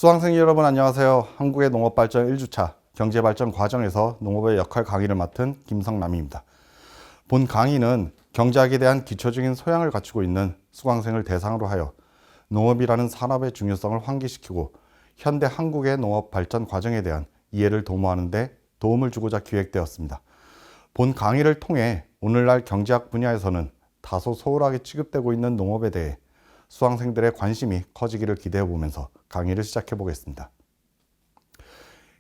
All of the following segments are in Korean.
수강생 여러분 안녕하세요. 한국의 농업발전 1주차 경제발전 과정에서 농업의 역할 강의를 맡은 김성남입니다. 본 강의는 경제학에 대한 기초적인 소양을 갖추고 있는 수강생을 대상으로 하여 농업이라는 산업의 중요성을 환기시키고 현대 한국의 농업 발전 과정에 대한 이해를 도모하는 데 도움을 주고자 기획되었습니다. 본 강의를 통해 오늘날 경제학 분야에서는 다소 소홀하게 취급되고 있는 농업에 대해 수강생들의 관심이 커지기를 기대해 보면서 강의를 시작해 보겠습니다.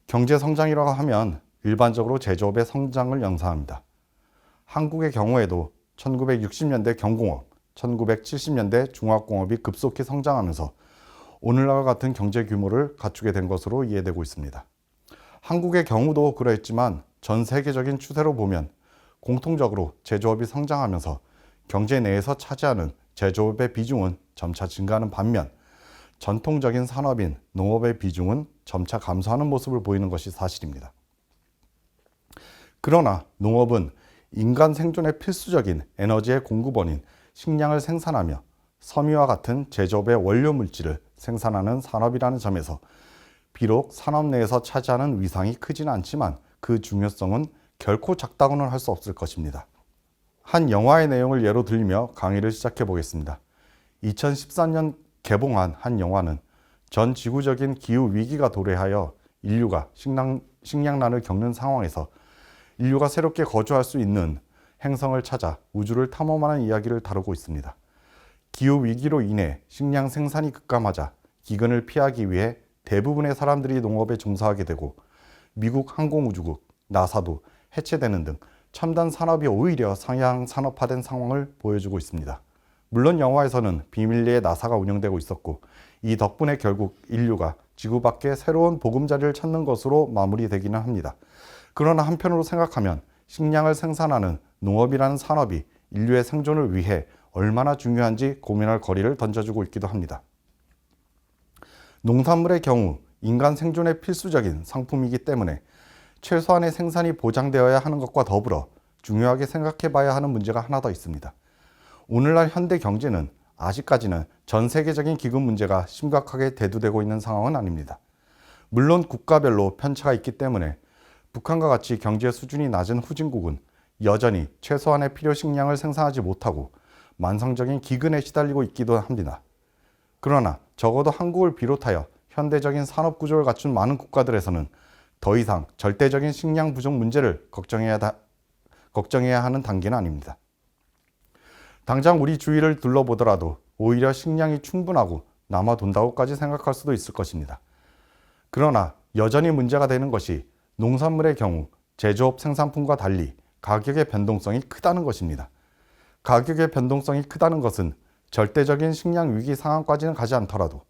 경제 성장이라고 하면 일반적으로 제조업의 성장을 연상합니다. 한국의 경우에도 1960년대 경공업, 1970년대 중화공업이 급속히 성장하면서 오늘날과 같은 경제 규모를 갖추게 된 것으로 이해되고 있습니다. 한국의 경우도 그러했지만 전 세계적인 추세로 보면 공통적으로 제조업이 성장하면서 경제 내에서 차지하는 제조업의 비중은 점차 증가하는 반면 전통적인 산업인 농업의 비중은 점차 감소하는 모습을 보이는 것이 사실입니다. 그러나 농업은 인간 생존의 필수적인 에너지의 공급원인 식량을 생산하며 섬유와 같은 제조업의 원료 물질을 생산하는 산업이라는 점에서 비록 산업 내에서 차지하는 위상이 크지는 않지만 그 중요성은 결코 작다고는 할 수 없을 것입니다. 한 영화의 내용을 예로 들며 강의를 시작해 보겠습니다. 2014년 개봉한 한 영화는 전 지구적인 기후 위기가 도래하여 인류가 식량난을 겪는 상황에서 인류가 새롭게 거주할 수 있는 행성을 찾아 우주를 탐험하는 이야기를 다루고 있습니다. 기후 위기로 인해 식량 생산이 급감하자 기근을 피하기 위해 대부분의 사람들이 농업에 종사하게 되고 미국 항공우주국 나사도 해체되는 등 첨단 산업이 오히려 상향 산업화된 상황을 보여주고 있습니다. 물론 영화에서는 비밀리에 나사가 운영되고 있었고 이 덕분에 결국 인류가 지구 밖에 새로운 보금자리를 찾는 것으로 마무리되기는 합니다. 그러나 한편으로 생각하면 식량을 생산하는 농업이라는 산업이 인류의 생존을 위해 얼마나 중요한지 고민할 거리를 던져주고 있기도 합니다. 농산물의 경우 인간 생존의 필수적인 상품이기 때문에 최소한의 생산이 보장되어야 하는 것과 더불어 중요하게 생각해 봐야 하는 문제가 하나 더 있습니다. 오늘날 현대 경제는 아직까지는 전 세계적인 기금 문제가 심각하게 대두되고 있는 상황은 아닙니다. 물론 국가별로 편차가 있기 때문에 북한과 같이 경제 수준이 낮은 후진국은 여전히 최소한의 필요 식량을 생산하지 못하고 만성적인 기근에 시달리고 있기도 합니다. 그러나 적어도 한국을 비롯하여 현대적인 산업 구조를 갖춘 많은 국가들에서는 더 이상 절대적인 식량 부족 문제를 걱정해야 하는 단계는 아닙니다. 당장 우리 주위를 둘러보더라도 오히려 식량이 충분하고 남아돈다고까지 생각할 수도 있을 것입니다. 그러나 여전히 문제가 되는 것이 농산물의 경우 제조업 생산품과 달리 가격의 변동성이 크다는 것입니다. 가격의 변동성이 크다는 것은 절대적인 식량 위기 상황까지는 가지 않더라도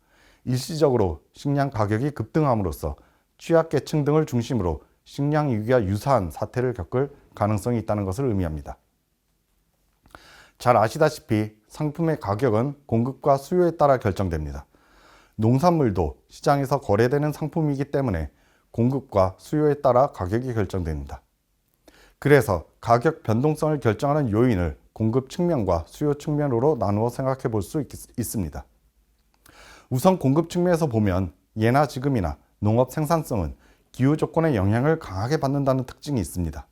일시적으로 식량 가격이 급등함으로써 취약계층 등을 중심으로 식량 위기와 유사한 사태를 겪을 가능성이 있다는 것을 의미합니다. 잘 아시다시피 상품의 가격은 공급과 수요에 따라 결정됩니다. 농산물도 시장에서 거래되는 상품이기 때문에 공급과 수요에 따라 가격이 결정됩니다. 그래서 가격 변동성을 결정하는 요인을 공급 측면과 수요 측면으로 나누어 생각해 볼 수 있습니다. 우선 공급 측면에서 보면 예나 지금이나 농업 생산성은 기후 조건의 영향을 강하게 받는다는 특징이 있습니다.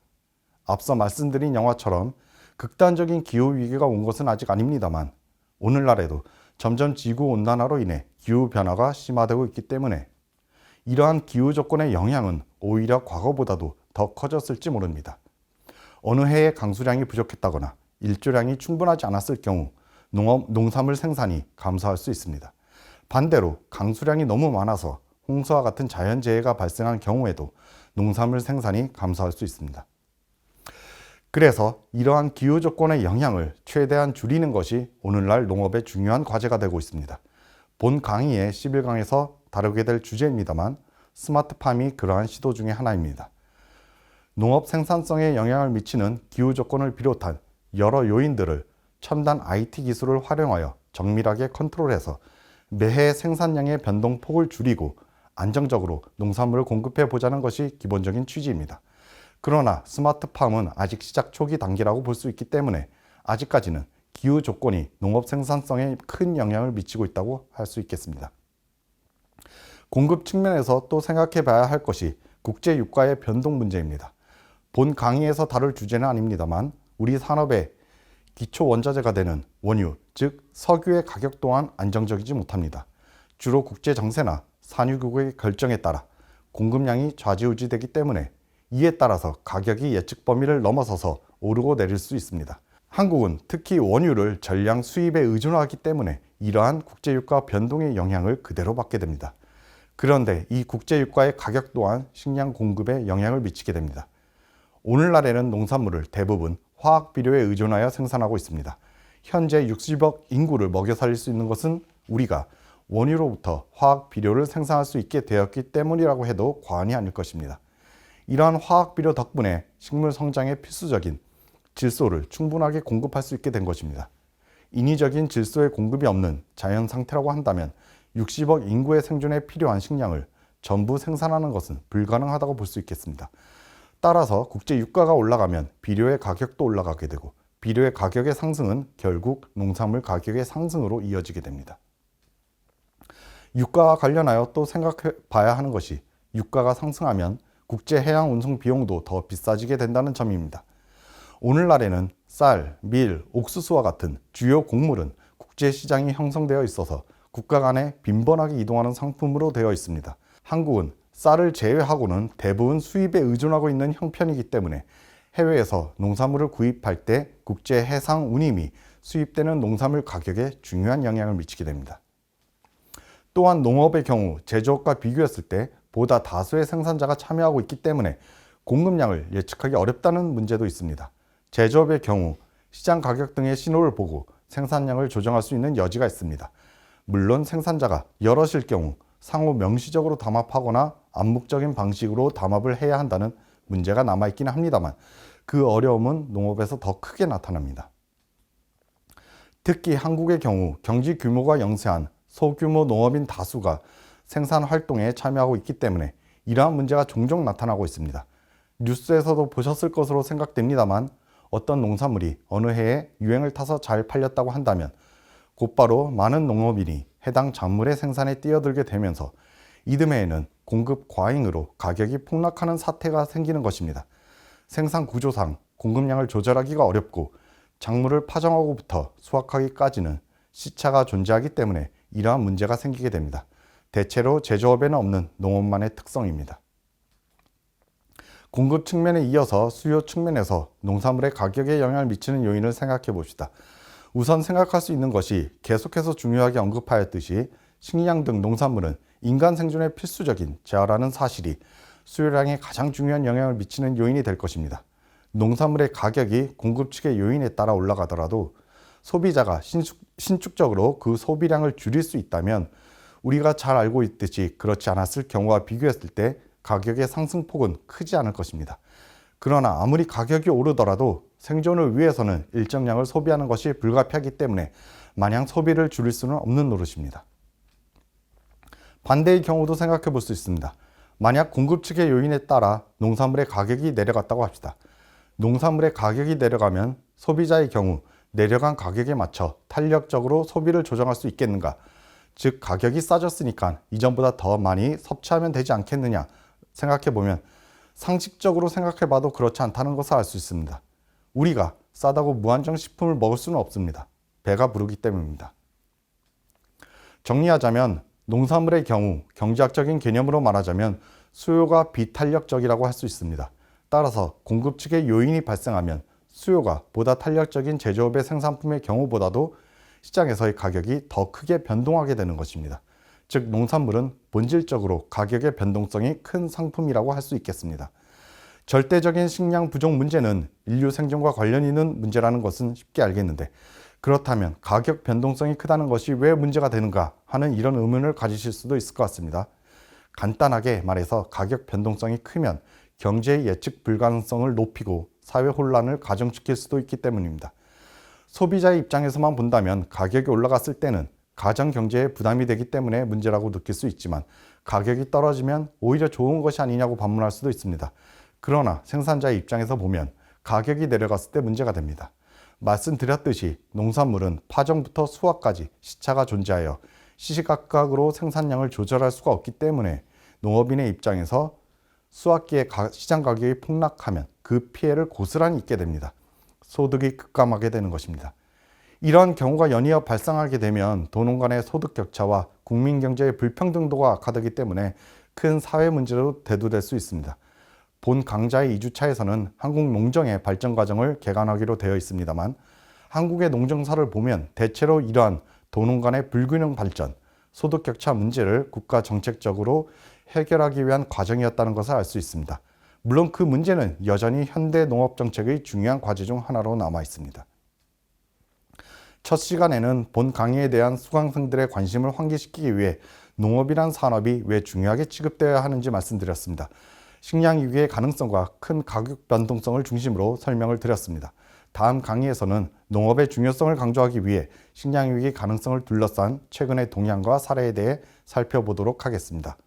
앞서 말씀드린 영화처럼 극단적인 기후 위기가 온 것은 아직 아닙니다만 오늘날에도 점점 지구 온난화로 인해 기후 변화가 심화되고 있기 때문에 이러한 기후 조건의 영향은 오히려 과거보다도 더 커졌을지 모릅니다. 어느 해에 강수량이 부족했다거나 일조량이 충분하지 않았을 경우 농산물 생산이 감소할 수 있습니다. 반대로 강수량이 너무 많아서 홍수와 같은 자연재해가 발생한 경우에도 농산물 생산이 감소할 수 있습니다. 그래서 이러한 기후 조건의 영향을 최대한 줄이는 것이 오늘날 농업의 중요한 과제가 되고 있습니다. 본 강의의 11강에서 다루게 될 주제입니다만 스마트팜이 그러한 시도 중의 하나입니다. 농업 생산성에 영향을 미치는 기후 조건을 비롯한 여러 요인들을 첨단 IT 기술을 활용하여 정밀하게 컨트롤해서 매해 생산량의 변동폭을 줄이고 안정적으로 농산물을 공급해 보자는 것이 기본적인 취지입니다. 그러나 스마트팜은 아직 시작 초기 단계라고 볼 수 있기 때문에 아직까지는 기후 조건이 농업 생산성에 큰 영향을 미치고 있다고 할 수 있겠습니다. 공급 측면에서 또 생각해 봐야 할 것이 국제 유가의 변동 문제입니다. 본 강의에서 다룰 주제는 아닙니다만 우리 산업의 기초 원자재가 되는 원유, 즉 석유의 가격 또한 안정적이지 못합니다. 주로 국제 정세나 산유국의 결정에 따라 공급량이 좌지우지되기 때문에 이에 따라서 가격이 예측 범위를 넘어서서 오르고 내릴 수 있습니다. 한국은 특히 원유를 전량 수입에 의존하기 때문에 이러한 국제유가 변동의 영향을 그대로 받게 됩니다. 그런데 이 국제유가의 가격 또한 식량 공급에 영향을 미치게 됩니다. 오늘날에는 농산물을 대부분 화학비료에 의존하여 생산하고 있습니다. 현재 60억 인구를 먹여 살릴 수 있는 것은 우리가 원유로부터 화학비료를 생산할 수 있게 되었기 때문이라고 해도 과언이 아닐 것입니다. 이러한 화학비료 덕분에 식물 성장에 필수적인 질소를 충분하게 공급할 수 있게 된 것입니다. 인위적인 질소의 공급이 없는 자연 상태라고 한다면 60억 인구의 생존에 필요한 식량을 전부 생산하는 것은 불가능하다고 볼 수 있겠습니다. 따라서 국제 유가가 올라가면 비료의 가격도 올라가게 되고 비료의 가격의 상승은 결국 농산물 가격의 상승으로 이어지게 됩니다. 유가와 관련하여 또 생각해 봐야 하는 것이 유가가 상승하면 국제 해양 운송 비용도 더 비싸지게 된다는 점입니다. 오늘날에는 쌀, 밀, 옥수수와 같은 주요 곡물은 국제 시장이 형성되어 있어서 국가 간에 빈번하게 이동하는 상품으로 되어 있습니다. 한국은 쌀을 제외하고는 대부분 수입에 의존하고 있는 형편이기 때문에 해외에서 농산물을 구입할 때 국제 해상 운임이 수입되는 농산물 가격에 중요한 영향을 미치게 됩니다. 또한 농업의 경우 제조업과 비교했을 때 보다 다수의 생산자가 참여하고 있기 때문에 공급량을 예측하기 어렵다는 문제도 있습니다. 제조업의 경우 시장 가격 등의 신호를 보고 생산량을 조정할 수 있는 여지가 있습니다. 물론 생산자가 여럿일 경우 상호 명시적으로 담합하거나 암묵적인 방식으로 담합을 해야 한다는 문제가 남아있기는 합니다만 그 어려움은 농업에서 더 크게 나타납니다. 특히 한국의 경우 경지 규모가 영세한 소규모 농업인 다수가 생산 활동에 참여하고 있기 때문에 이러한 문제가 종종 나타나고 있습니다. 뉴스에서도 보셨을 것으로 생각됩니다만 어떤 농산물이 어느 해에 유행을 타서 잘 팔렸다고 한다면 곧바로 많은 농업인이 해당 작물의 생산에 뛰어들게 되면서 이듬해에는 공급 과잉으로 가격이 폭락하는 사태가 생기는 것입니다. 생산 구조상 공급량을 조절하기가 어렵고 작물을 파종하고부터 수확하기까지는 시차가 존재하기 때문에 이러한 문제가 생기게 됩니다. 대체로 제조업에는 없는 농업만의 특성입니다. 공급 측면에 이어서 수요 측면에서 농산물의 가격에 영향을 미치는 요인을 생각해 봅시다. 우선 생각할 수 있는 것이 계속해서 중요하게 언급하였듯이 식량 등 농산물은 인간 생존에 필수적인 재화라는 사실이 수요량에 가장 중요한 영향을 미치는 요인이 될 것입니다. 농산물의 가격이 공급 측의 요인에 따라 올라가더라도 소비자가 신축적으로 그 소비량을 줄일 수 있다면 우리가 잘 알고 있듯이 그렇지 않았을 경우와 비교했을 때 가격의 상승폭은 크지 않을 것입니다. 그러나 아무리 가격이 오르더라도 생존을 위해서는 일정량을 소비하는 것이 불가피하기 때문에 마냥 소비를 줄일 수는 없는 노릇입니다. 반대의 경우도 생각해 볼 수 있습니다. 만약 공급 측의 요인에 따라 농산물의 가격이 내려갔다고 합시다. 농산물의 가격이 내려가면 소비자의 경우 내려간 가격에 맞춰 탄력적으로 소비를 조정할 수 있겠는가? 즉 가격이 싸졌으니까 이전보다 더 많이 섭취하면 되지 않겠느냐 생각해 보면 상식적으로 생각해 봐도 그렇지 않다는 것을 알 수 있습니다. 우리가 싸다고 무한정 식품을 먹을 수는 없습니다. 배가 부르기 때문입니다. 정리하자면 농산물의 경우 경제학적인 개념으로 말하자면 수요가 비탄력적이라고 할 수 있습니다. 따라서 공급 측의 요인이 발생하면 수요가 보다 탄력적인 제조업의 생산품의 경우보다도 시장에서의 가격이 더 크게 변동하게 되는 것입니다. 즉 농산물은 본질적으로 가격의 변동성이 큰 상품이라고 할 수 있겠습니다. 절대적인 식량 부족 문제는 인류 생존과 관련 있는 문제라는 것은 쉽게 알겠는데 그렇다면 가격 변동성이 크다는 것이 왜 문제가 되는가 하는 이런 의문을 가지실 수도 있을 것 같습니다. 간단하게 말해서 가격 변동성이 크면 경제의 예측 불가능성을 높이고 사회 혼란을 가중시킬 수도 있기 때문입니다. 소비자의 입장에서만 본다면 가격이 올라갔을 때는 가정 경제에 부담이 되기 때문에 문제라고 느낄 수 있지만 가격이 떨어지면 오히려 좋은 것이 아니냐고 반문할 수도 있습니다. 그러나 생산자의 입장에서 보면 가격이 내려갔을 때 문제가 됩니다. 말씀드렸듯이 농산물은 파종부터 수확까지 시차가 존재하여 시시각각으로 생산량을 조절할 수가 없기 때문에 농업인의 입장에서 수확기에 시장 가격이 폭락하면 그 피해를 고스란히 입게 됩니다. 소득이 급감하게 되는 것입니다. 이런 경우가 연이어 발생하게 되면 도농 간의 소득 격차와 국민 경제의 불평등도가 악화되기 때문에 큰 사회 문제로 대두될 수 있습니다. 본 강좌의 2주차에서는 한국 농정의 발전 과정을 개관하기로 되어 있습니다만 한국의 농정사를 보면 대체로 이러한 도농 간의 불균형 발전, 소득 격차 문제를 국가 정책적으로 해결하기 위한 과정이었다는 것을 알 수 있습니다. 물론 그 문제는 여전히 현대 농업 정책의 중요한 과제 중 하나로 남아 있습니다. 첫 시간에는 본 강의에 대한 수강생들의 관심을 환기시키기 위해 농업이란 산업이 왜 중요하게 취급되어야 하는지 말씀드렸습니다. 식량 위기의 가능성과 큰 가격 변동성을 중심으로 설명을 드렸습니다. 다음 강의에서는 농업의 중요성을 강조하기 위해 식량 위기 가능성을 둘러싼 최근의 동향과 사례에 대해 살펴보도록 하겠습니다.